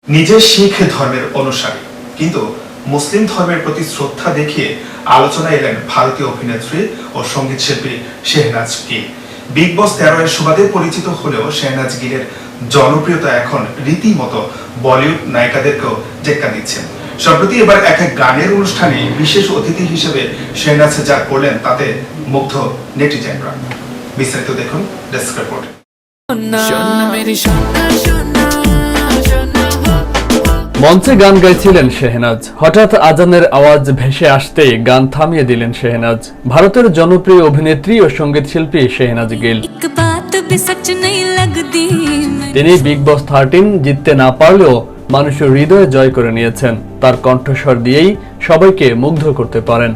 নিজে শিখ ধর্মের অনুসারী কিন্তু মুসলিম ধর্মের প্রতি শ্রদ্ধা দেখিয়ে আলোচনায় এলেন ভারতীয় অভিনেত্রী ও সঙ্গীত শিল্পী শেহনাজ গিল। বিগ বস 13 এর সুবাদে পরিচিত হলেও শেহনাজ গিলের জনপ্রিয়তা এখন রীতিমতো বলিউড নায়িকাদেরকেও টেক্কা দিচ্ছে। সম্প্রতি এবার এক গানের অনুষ্ঠানে বিশেষ অতিথি হিসেবে শেহনাজ যা করলেন তাতে মুগ্ধ নেটিজেনরা। বিস্তারিত দেখুন ডেস্ক রিপোর্টে। মঞ্চে গান গাইছিলেন শেহনাজ। হঠাৎ আজানের আওয়াজ ভেসে আসতেই গান থামিয়ে দিলেন শেহনাজ। ভারতের জনপ্রিয় অভিনেত্রী ও সঙ্গীত শিল্পী শেহনাজ গিল। তিনি বিগ বস 13 জিততে না পারলেও মানুষের হৃদয়ে জয় করে নিয়েছেন। তার কণ্ঠস্বর দিয়েই সবাইকে মুগ্ধ করতে পারেন।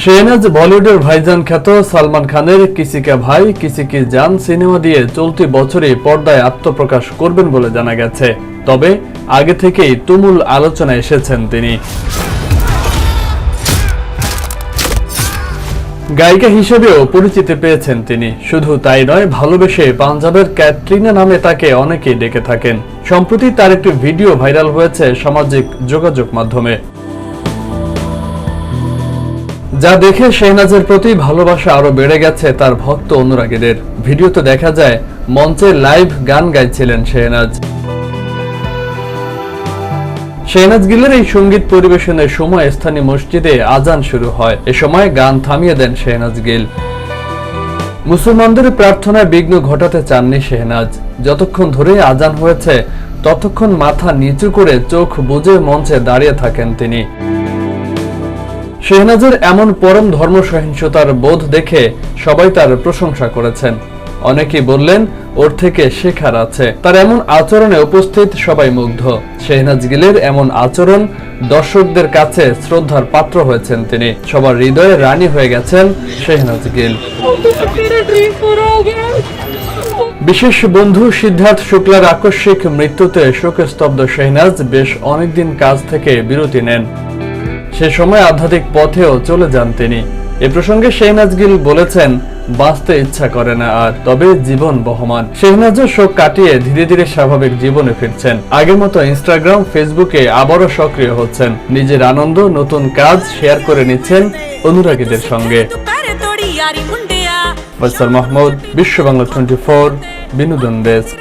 শেহনাজ বলিউডের ভাইজান খ্যাত সালমান খানের কিসি কা ভাই কিসি কি জান সিনেমা দিয়ে চলতি বছরে পর্দায় আত্মপ্রকাশ করবেন বলে জানা গেছে। তবে আগে থেকেই তুমুল আলোচনায় এসেছেন তিনি। গায়িকা হিসেবেও পরিচিতি পেয়েছেন তিনি। শুধু তাই নয়, ভালোবেসে পাঞ্জাবের ক্যাটরিনা নামে তাকে অনেকেই ডেকে থাকেন। সম্প্রতি তার একটি ভিডিও ভাইরাল হয়েছে সামাজিক যোগাযোগ মাধ্যমে, যা দেখে শেহনাজের প্রতি ভালোবাসা আরো বেড়ে গেছে তার ভক্ত অনুরাগীদের। ভিডিওতে দেখা যায় মঞ্চে লাইভ গান গাইছিলেন শেহনাজ। শেহনাজ গিলের এই সঙ্গীত পরিবেশনের সময় স্থানীয় মসজিদে আজান শুরু হয়। এ সময় গান থামিয়ে দেন শেহনাজ গিল। মুসলমানদের প্রার্থনায় বিঘ্ন ঘটাতে চাননি শেহনাজ। যতক্ষণ ধরে আজান হয়েছে ততক্ষণ মাথা নিচু করে চোখ বুজে মঞ্চে দাঁড়িয়ে থাকেন তিনি। শেহনাজের এমন পরম ধর্ম সহিংসতার বোধ দেখে সবাই তার প্রশংসা করেছেন। অনেকেই বললেন ওর থেকে শেখার আছে। তার এমন আচরণে উপস্থিত সবাই মুগ্ধ। শেহনাজ গিলের এমন আচরণ দর্শকদের কাছে শ্রদ্ধার পাত্র হয়েছেন তিনি। সবার হৃদয়ে রানী হয়ে গেছেন শেহনাজ গিল। বিশেষ বন্ধু সিদ্ধার্থ শুক্লার আকস্মিক মৃত্যুতে শোকে স্তব্ধ শেহনাজ বেশ অনেকদিন কাজ থেকে বিরতি নেন। সে সময় আধ্যাত্মিক পথেও চলে যান তিনি। এ প্রসঙ্গে শেহনাজ গিল বলেছেন, বাঁচতে ইচ্ছা করে না আর, তবে জীবন বহমান। শেহনাজও শোক কাটিয়ে ধীরে ধীরে স্বাভাবিক জীবনে ফিরছেন। আগের মতো ইনস্টাগ্রাম, ফেসবুকে আবারও সক্রিয় হচ্ছেন। নিজের আনন্দ, নতুন কাজ শেয়ার করে নিচ্ছেন অনুরাগীদের সঙ্গে। ফয়সাল মাহমুদ, বিশ্ব বাংলা 24, বিনোদন ডেস্ক।